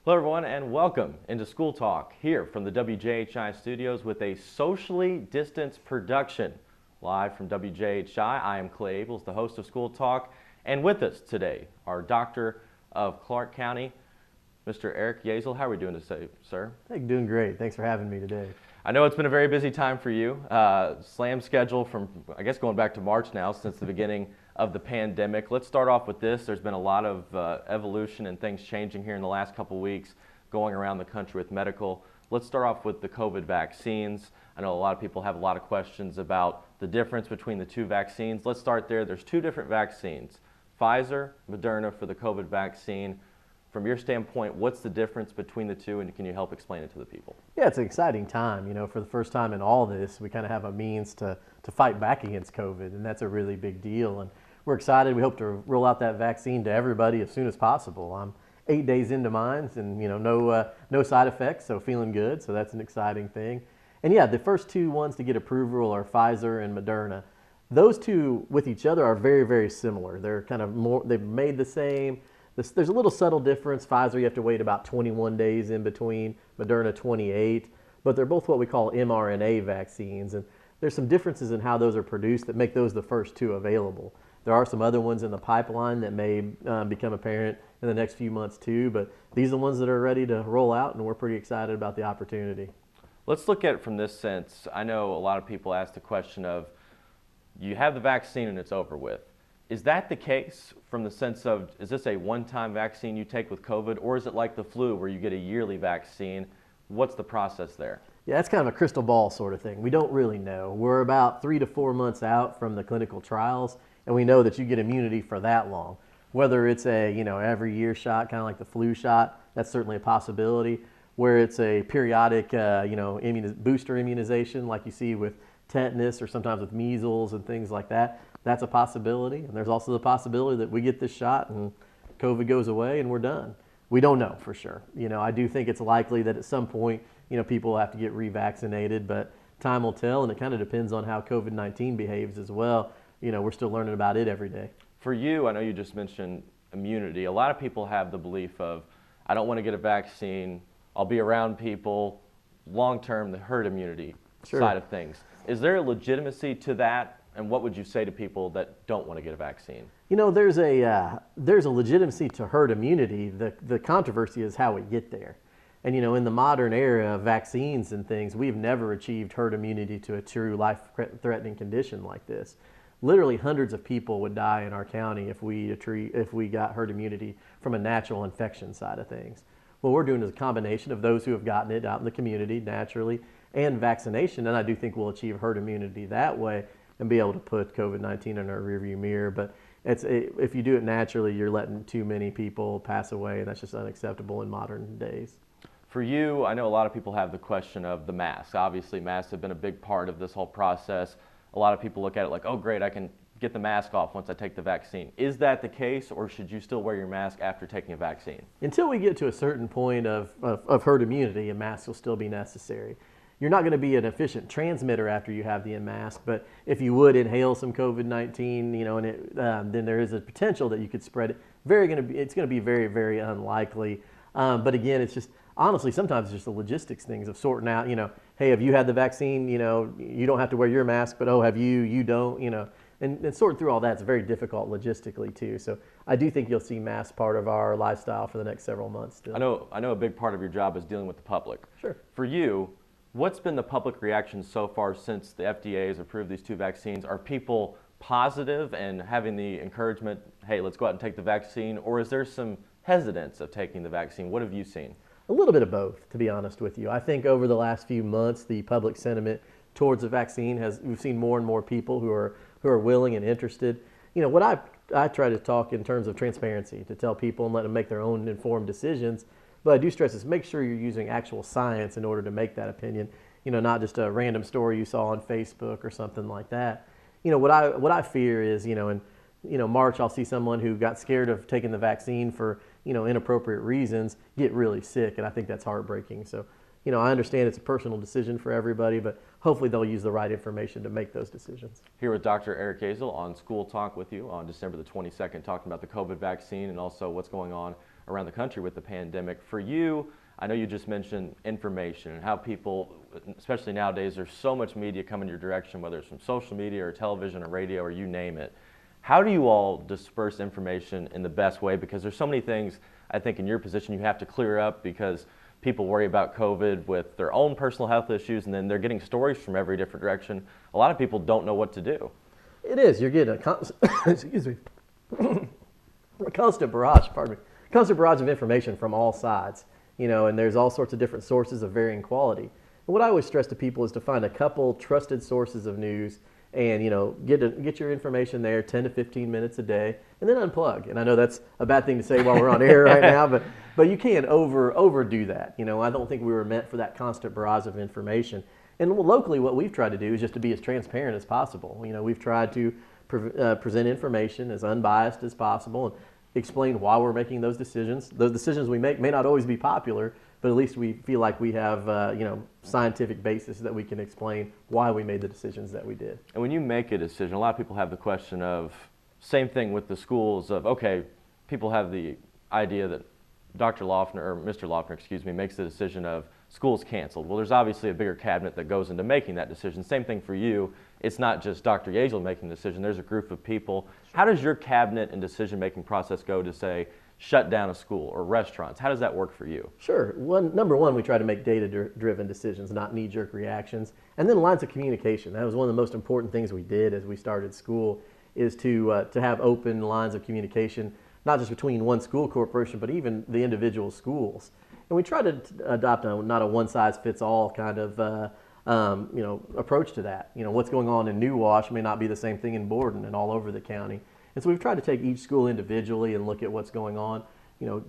Hello everyone and welcome into School Talk here from the WJHI studios with a socially distanced production. Live from WJHI, I am Clay Abels, the host of School Talk, and with us today, our Doctor of Clark County, Mr. Eric Yazel. How are we doing today, sir? Hey, doing great. Thanks for having me today. I know it's been a very busy time for you. Slam schedule from, I guess, going back to March now since the beginning of the pandemic. Let's start off with this. There's been a lot of evolution and things changing here in the last couple weeks going around the country with medical. Let's start off with the COVID vaccines. I know a lot of people have a lot of questions about the difference between the two vaccines. Let's start there. There's two different vaccines, Pfizer, Moderna for the COVID vaccine. From your standpoint, what's the difference between the two, and can you help explain it to the people? Yeah, it's an exciting time. You know, for the first time in all this, we kind of have a means to fight back against COVID, and that's a really big deal. And we're excited. We hope to roll out that vaccine to everybody as soon as possible. I'm 8 days into mine, and no side effects, so feeling good. So that's an exciting thing. And yeah, the first two ones to get approval are Pfizer and Moderna. Those two with each other are very, very similar. They're kind of more. They've made the same. There's a little subtle difference. Pfizer, you have to wait about 21 days in between, Moderna 28, but they're both what we call mRNA vaccines, and there's some differences in how those are produced that make those the first two available. There are some other ones in the pipeline that may become apparent in the next few months too, but these are the ones that are ready to roll out, and we're pretty excited about the opportunity. Let's look at it from this sense. I know a lot of people ask the question of, you have the vaccine and it's over with. Is that the case from the sense of, is this a one-time vaccine you take with COVID, or is it like the flu where you get a yearly vaccine? What's the process there? Yeah, that's kind of a crystal ball sort of thing. We don't really know. We're about 3 to 4 months out from the clinical trials, and we know that you get immunity for that long. Whether it's a every year shot, kind of like the flu shot, that's certainly a possibility. Where it's a periodic booster immunization like you see with tetanus or sometimes with measles and things like that, that's a possibility. And there's also the possibility that we get this shot and COVID goes away and we're done. We don't know for sure. I do think it's likely that at some point, people will have to get revaccinated, but time will tell, and it kind of depends on how COVID-19 behaves as well. We're still learning about it every day. For you, I know you just mentioned immunity. A lot of people have the belief of, I don't want to get a vaccine, I'll be around people, long-term, the herd immunity side of things. Is there a legitimacy to that? And what would you say to people that don't want to get a vaccine? There's a legitimacy to herd immunity. The controversy is how we get there. And in the modern era of vaccines and things, we've never achieved herd immunity to a true life-threatening condition like this. Literally hundreds of people would die in our county if we got herd immunity from a natural infection side of things. What we're doing is a combination of those who have gotten it out in the community naturally and vaccination, and I do think we'll achieve herd immunity that way and be able to put COVID-19 in our rearview mirror. But if you do it naturally, you're letting too many people pass away, and that's just unacceptable in modern days. For you, I know a lot of people have the question of the mask. Obviously, masks have been a big part of this whole process. A lot of people look at it like, oh great, I can get the mask off once I take the vaccine. Is that the case, or should you still wear your mask after taking a vaccine? Until we get to a certain point of herd immunity, a mask will still be necessary. You're not going to be an efficient transmitter after you have the mask, but if you would inhale some COVID-19, then there is a potential that you could spread it. It's going to be very, very unlikely. But again, it's just, honestly, sometimes it's just the logistics things of sorting out, hey, have you had the vaccine? You don't have to wear your mask, but have you don't, and sorting through all that is very difficult logistically too. So I do think you'll see masks part of our lifestyle for the next several months still. I know a big part of your job is dealing with the public. Sure. For you, what's been the public reaction so far since the FDA has approved these two vaccines? Are people positive and having the encouragement, hey, let's go out and take the vaccine, or is there some hesitance of taking the vaccine? What have you seen? A little bit of both, to be honest with you. I think over the last few months, the public sentiment towards the vaccine we've seen more and more people who are willing and interested. What I try to talk in terms of transparency, to tell people and let them make their own informed decisions. But I do stress this, make sure you're using actual science in order to make that opinion, not just a random story you saw on Facebook or something like that. What I fear is, in March, I'll see someone who got scared of taking the vaccine for, inappropriate reasons get really sick, and I think that's heartbreaking. So, I understand it's a personal decision for everybody, but hopefully they'll use the right information to make those decisions. Here with Dr. Eric Yazel on School Talk with you on December the 22nd, talking about the COVID vaccine and also what's going on around the country with the pandemic. For you, I know you just mentioned information and how people, especially nowadays, there's so much media coming your direction, whether it's from social media or television or radio or you name it. How do you all disperse information in the best way? Because there's so many things, I think, in your position you have to clear up because people worry about COVID with their own personal health issues, and then they're getting stories from every different direction. A lot of people don't know what to do. It is. You're getting a constant, excuse me, a constant barrage, pardon me, constant barrage of information from all sides, and there's all sorts of different sources of varying quality. And what I always stress to people is to find a couple trusted sources of news and get your information there 10 to 15 minutes a day and then unplug. And I know that's a bad thing to say while we're on air right now, but you can't overdo that. I don't think we were meant for that constant barrage of information. And locally, what we've tried to do is just to be as transparent as possible. We've tried to present information as unbiased as possible and explain why we're making those decisions. Those decisions we make may not always be popular, but at least we feel like we have scientific basis that we can explain why we made the decisions that we did. And when you make a decision, a lot of people have the question of, same thing with the schools of, okay, people have the idea that Dr. Loeffner, or Mr. Loeffner, excuse me, makes the decision of school's canceled. Well, there's obviously a bigger cabinet that goes into making that decision. Same thing for you. It's not just Dr. Yazel making the decision. There's a group of people. How does your cabinet and decision-making process go to say, shut down a school or restaurants? How does that work for you? Sure. Number one, we try to make data-driven decisions, not knee-jerk reactions. And then lines of communication. That was one of the most important things we did as we started school, is to have open lines of communication, not just between one school corporation, but even the individual schools. And we try to adopt not a one-size-fits-all kind of approach to that. What's going on in New Wash may not be the same thing in Borden and all over the county. And so we've tried to take each school individually and look at what's going on,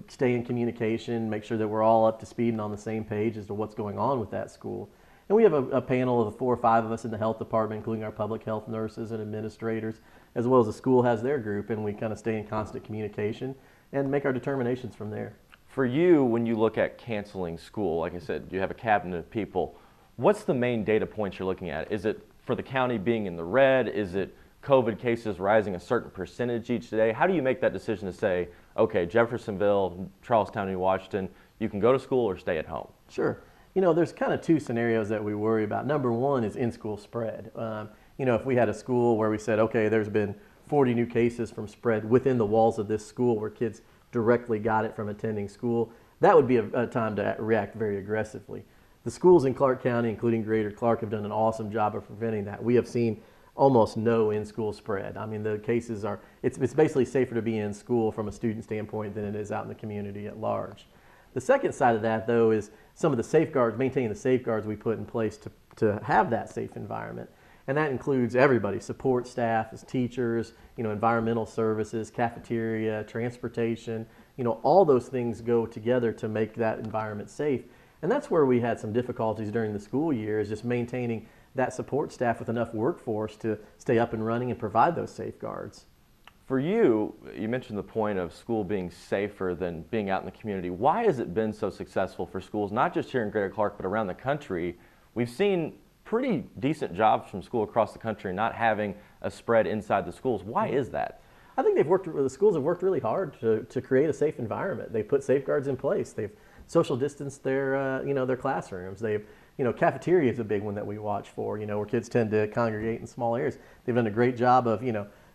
stay in communication, make sure that we're all up to speed and on the same page as to what's going on with that school. And we have a panel of 4 or 5 of us in the health department, including our public health nurses and administrators, as well as the school has their group, and we kind of stay in constant communication and make our determinations from there. For you, when you look at canceling school, like I said, you have a cabinet of people. What's the main data points you're looking at? Is it for the county being in the red? Is it COVID cases rising a certain percentage each day? How do you make that decision to say, okay, Jeffersonville, Charlestown, New Washington, you can go to school or stay at home? Sure. There's kind of 2 scenarios that we worry about. Number one is in-school spread. If we had a school where we said, okay, there's been 40 new cases from spread within the walls of this school where kids directly got it from attending school, that would be a time to react very aggressively. The schools in Clark County, including Greater Clark, have done an awesome job of preventing that. We have seen almost no in-school spread. I mean, the cases are, it's basically safer to be in school from a student standpoint than it is out in the community at large. The second side of that, though, is some of the safeguards, maintaining the safeguards we put in place to have that safe environment. And that includes everybody, support staff, as teachers, environmental services, cafeteria, transportation, all those things go together to make that environment safe. And that's where we had some difficulties during the school year, is just maintaining that support staff with enough workforce to stay up and running and provide those safeguards. For you, you mentioned the point of school being safer than being out in the community. Why has it been so successful for schools, not just here in Greater Clark, but around the country? We've seen pretty decent jobs from school across the country not having a spread inside the schools. Why is that? I think the schools have worked really hard to create a safe environment. They put safeguards in place. They've social distanced their classrooms. They've, cafeteria is a big one that we watch for, where kids tend to congregate in small areas. They've done a great job of,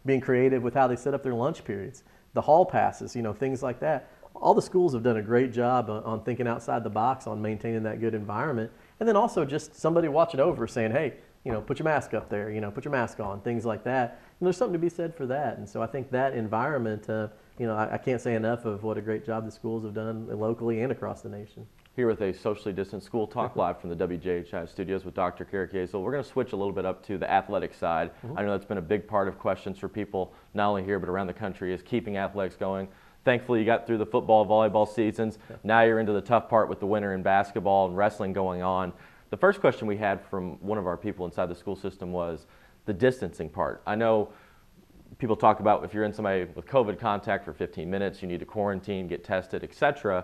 being creative with how they set up their lunch periods. The hall passes, things like that. All the schools have done a great job on thinking outside the box on maintaining that good environment. And then also just somebody watching over saying, hey, put your mask up there, put your mask on, things like that. And there's something to be said for that. And so I think that environment, I can't say enough of what a great job the schools have done locally and across the nation. Here with a socially distant school talk live from the WJHI studios with Dr. Yazel. We're going to switch a little bit up to the athletic side. I know that's been a big part of questions for people, not only here but around the country, is keeping athletics going. Thankfully, you got through the football, volleyball seasons. Now you're into the tough part with the winter in basketball and wrestling going on. The first question we had from one of our people inside the school system was the distancing part. I know people talk about if you're in somebody with COVID contact for 15 minutes, you need to quarantine, get tested, etc.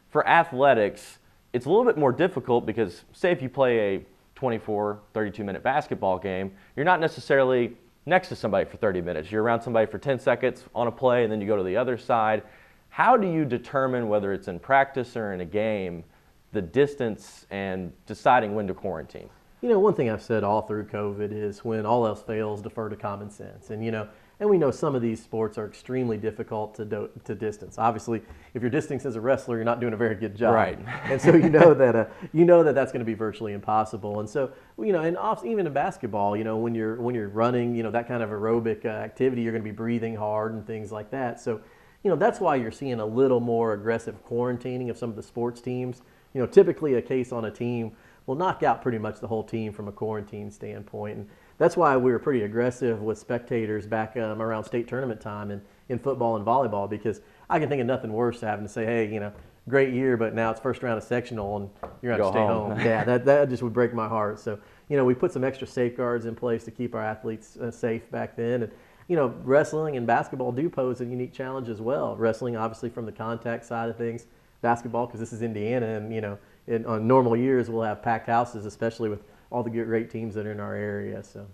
For athletics, it's a little bit more difficult because, say if you play a 24, 32-minute basketball game, you're not necessarily next to somebody for 30 minutes. You're around somebody for 10 seconds on a play, and then you go to the other side. How do you determine whether it's in practice or in a game, the distance and deciding when to quarantine? One thing I've said all through COVID is when all else fails, defer to common sense. And we know some of these sports are extremely difficult to distance. Obviously, if you're distancing as a wrestler, you're not doing a very good job. Right. And so that that's going to be virtually impossible. And so even in basketball, when you're running, that kind of aerobic activity, you're going to be breathing hard and things like that. So that's why you're seeing a little more aggressive quarantining of some of the sports teams. Typically a case on a team will knock out pretty much the whole team from a quarantine standpoint. And that's why we were pretty aggressive with spectators back around state tournament time in football and volleyball, because I can think of nothing worse than having to say, hey, great year, but now it's first round of sectional and you're going to stay home. Yeah, that just would break my heart. So, we put some extra safeguards in place to keep our athletes safe back then. And, wrestling and basketball do pose a unique challenge as well. Wrestling, obviously, from the contact side of things. Basketball, because this is Indiana, and, on normal years, we'll have packed houses, especially with all the great teams that are in our area. So,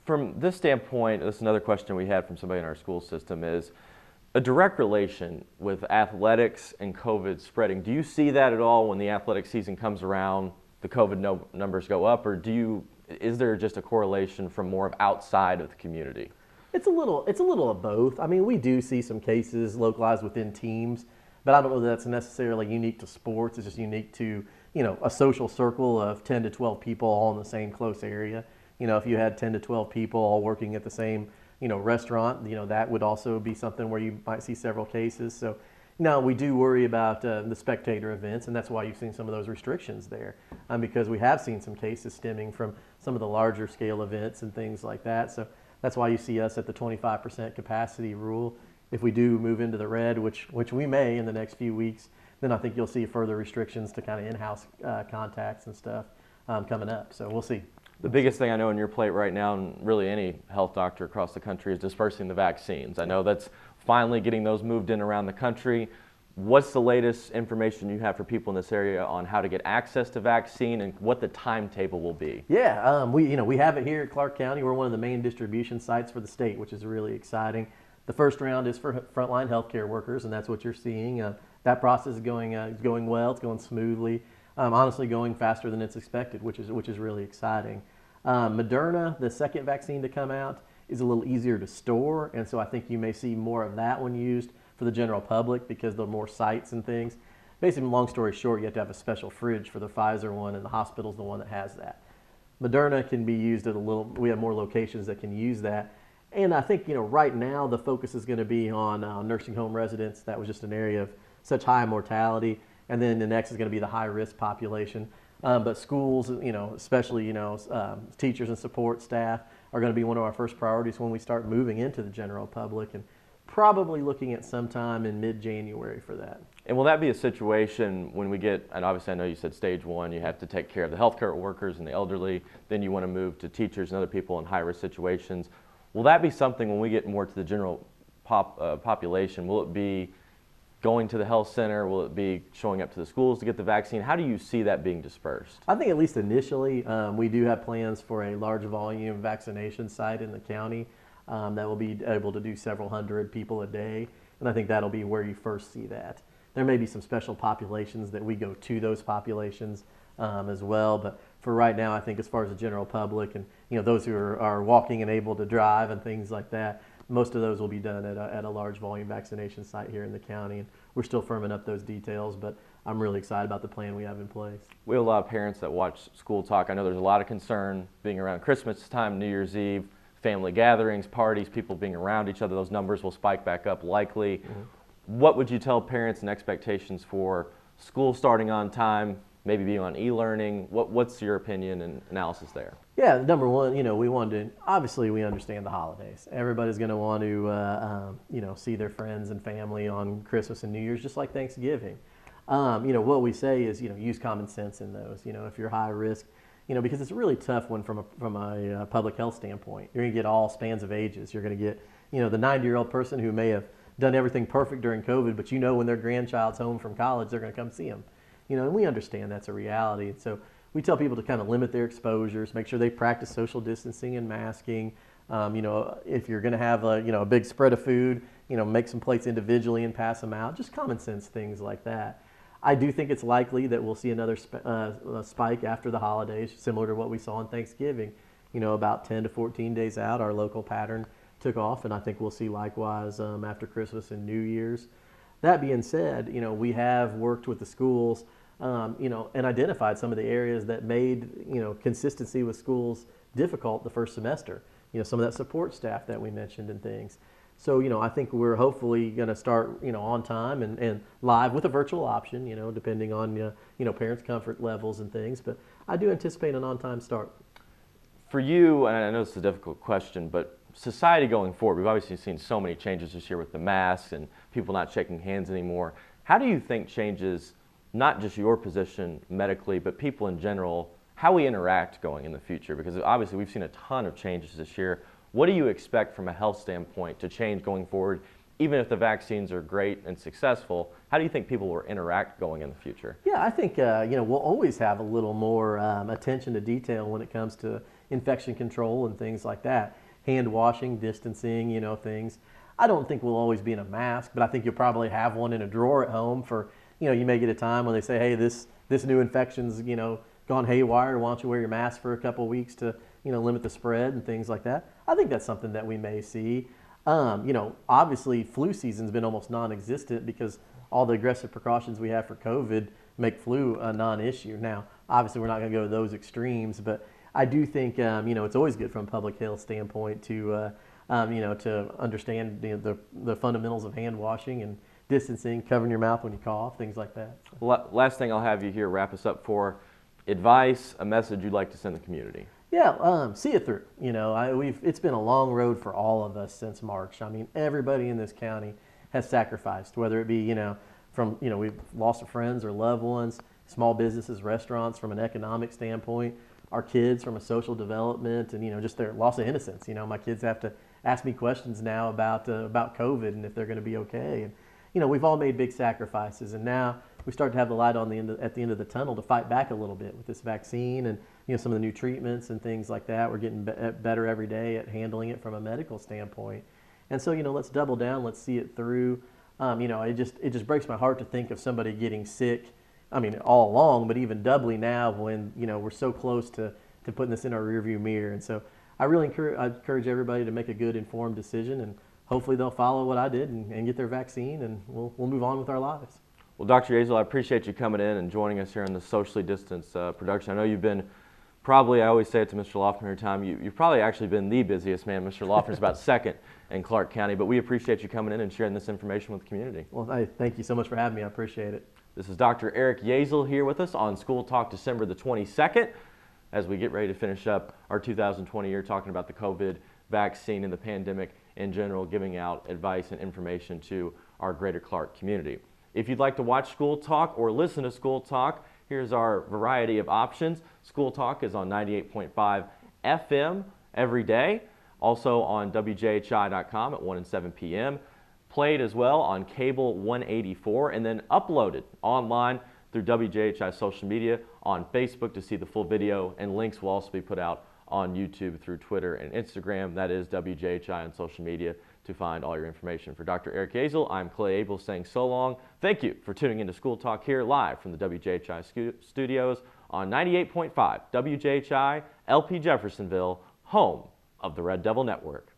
from this standpoint, this is another question we had from somebody in our school system, is a direct relation with athletics and COVID spreading. Do you see that at all when the athletic season comes around, the COVID numbers go up, or is there just a correlation from more of outside of the community? It's a little of both. I mean, we do see some cases localized within teams, but I don't know that that's necessarily unique to sports. It's just unique to, a social circle of 10 to 12 people all in the same close area. If you had 10 to 12 people all working at the same, restaurant, that would also be something where you might see several cases. So, we do worry about the spectator events, and that's why you've seen some of those restrictions there, because we have seen some cases stemming from some of the larger scale events and things like that. So that's why you see us at the 25% capacity rule. If we do move into the red, which we may in the next few weeks, then I think you'll see further restrictions to kind of in-house contacts and stuff coming up. So we'll see. The biggest thing I know on your plate right now, and really any health doctor across the country, is dispersing the vaccines. I know that's finally getting those moved in around the country. What's the latest information you have for people in this area on how to get access to vaccine and what the timetable will be? Yeah, we have it here at Clark County. We're one of the main distribution sites for the state, which is really exciting. The first round is for frontline healthcare workers, and that's what you're seeing. That process is going well. It's going smoothly. Honestly, going faster than it's expected, which is really exciting. Moderna, the second vaccine to come out, is a little easier to store, and so I think you may see more of that one used for the general public because there are more sites and things. Basically, long story short, you have to have a special fridge for the Pfizer one, and the hospital's the one that has that. Moderna can be used we have more locations that can use that. And I think, right now the focus is going to be on nursing home residents. That was just an area of such high mortality. And then the next is going to be the high-risk population. But schools, especially, teachers and support staff are going to be one of our first priorities when we start moving into the general public, and probably looking at sometime in mid-January for that. And will that be a situation when we get, and obviously I know you said stage one, you have to take care of the healthcare workers and the elderly, then you want to move to teachers and other people in high-risk situations. Will that be something when we get more to the general population? Will it be going to the health center? Will it be showing up to the schools to get the vaccine? How do you see that being dispersed? I think at least initially, we do have plans for a large volume vaccination site in the county that will be able to do several hundred people a day. And I think that'll be where you first see that. There may be some special populations that we go to those populations as well. But for right now, I think as far as the general public and those who are walking and able to drive and things like that, most of those will be done at a large volume vaccination site here in the county. And we're still firming up those details, but I'm really excited about the plan we have in place. We have a lot of parents that watch School Talk. I know there's a lot of concern being around Christmas time, New Year's Eve, family gatherings, parties, people being around each other. Those numbers will spike back up likely. Mm-hmm. What would you tell parents and expectations for school starting on time, maybe being on e-learning? What's your opinion and analysis there? Yeah, number one, obviously we understand the holidays. Everybody's going to want to, see their friends and family on Christmas and New Year's, just like Thanksgiving. What we say is, use common sense in those. If you're high risk, because it's a really tough one from a public health standpoint. You're going to get all spans of ages. You're going to get, the 90-year-old person who may have done everything perfect during COVID, but when their grandchild's home from college, they're going to come see them. And we understand that's a reality. And so we tell people to kind of limit their exposures, make sure they practice social distancing and masking. If you're going to have a big spread of food, make some plates individually and pass them out. Just common sense things like that. I do think it's likely that we'll see another spike after the holidays, similar to what we saw on Thanksgiving. About 10 to 14 days out, our local pattern took off, and I think we'll see likewise after Christmas and New Year's. That being said, we have worked with the schools, and identified some of the areas that made, consistency with schools difficult the first semester. Some of that support staff that we mentioned and things. So, I think we're hopefully going to start, on time and live with a virtual option, depending on, parents' comfort levels and things. But I do anticipate an on-time start. For you, and I know it's a difficult question, but society going forward, we've obviously seen so many changes this year with the masks and people not shaking hands anymore. How do you think changes, not just your position medically, but people in general, how we interact going in the future? Because obviously we've seen a ton of changes this year. What do you expect from a health standpoint to change going forward? Even if the vaccines are great and successful, how do you think people will interact going in the future? Yeah, I think we'll always have a little more attention to detail when it comes to infection control and things like that. Hand washing, distancing, things. I don't think we'll always be in a mask, but I think you'll probably have one in a drawer at home for, you may get a time when they say, hey, this new infection's, gone haywire. Why don't you wear your mask for a couple of weeks to, limit the spread and things like that. I think that's something that we may see. Obviously flu season's been almost non-existent because all the aggressive precautions we have for COVID make flu a non-issue. Now, obviously we're not going to go to those extremes, but I do think, it's always good from a public health standpoint to, to understand the fundamentals of hand washing and distancing, covering your mouth when you cough, things like that. Last thing I'll have you here wrap us up for, advice, a message you'd like to send the community. Yeah, see it through. It's been a long road for all of us since March. I mean, everybody in this county has sacrificed, whether it be, we've lost friends or loved ones, small businesses, restaurants from an economic standpoint, our kids from a social development and, just their loss of innocence. My kids have to ask me questions now about COVID and if they're going to be okay. And, we've all made big sacrifices, and now we start to have the light on at the end of the tunnel to fight back a little bit with this vaccine and, some of the new treatments and things like that. We're getting better every day at handling it from a medical standpoint. And so, let's double down, let's see it through. It just breaks my heart to think of somebody getting sick, all along, but even doubly now when, we're so close to putting this in our rearview mirror. And so I really encourage everybody to make a good informed decision, and hopefully they'll follow what I did and get their vaccine, and we'll move on with our lives. Well, Dr. Yazel, I appreciate you coming in and joining us here in the socially distanced production. I know you've been probably, I always say it to Mr. Lofton every time, you've probably actually been the busiest man. Mr. Lofton's about second in Clark County, but we appreciate you coming in and sharing this information with the community. Well, thank you so much for having me. I appreciate it. This is Dr. Eric Yazel here with us on School Talk December the 22nd as we get ready to finish up our 2020 year talking about the COVID vaccine and the pandemic in general, giving out advice and information to our greater Clark community. If you'd like to watch School Talk or listen to School Talk, here's our variety of options. School Talk is on 98.5 FM every day, also on WJHI.com at 1 and 7 p.m. Played as well on cable 184 and then uploaded online through WJHI social media on Facebook to see the full video, and links will also be put out on YouTube through Twitter and Instagram. That is WJHI on social media to find all your information. For Dr. Eric Yazel, I'm Clay Abel saying so long. Thank you for tuning into School Talk here live from the WJHI studios on 98.5 WJHI, LP Jeffersonville, home of the Red Devil Network.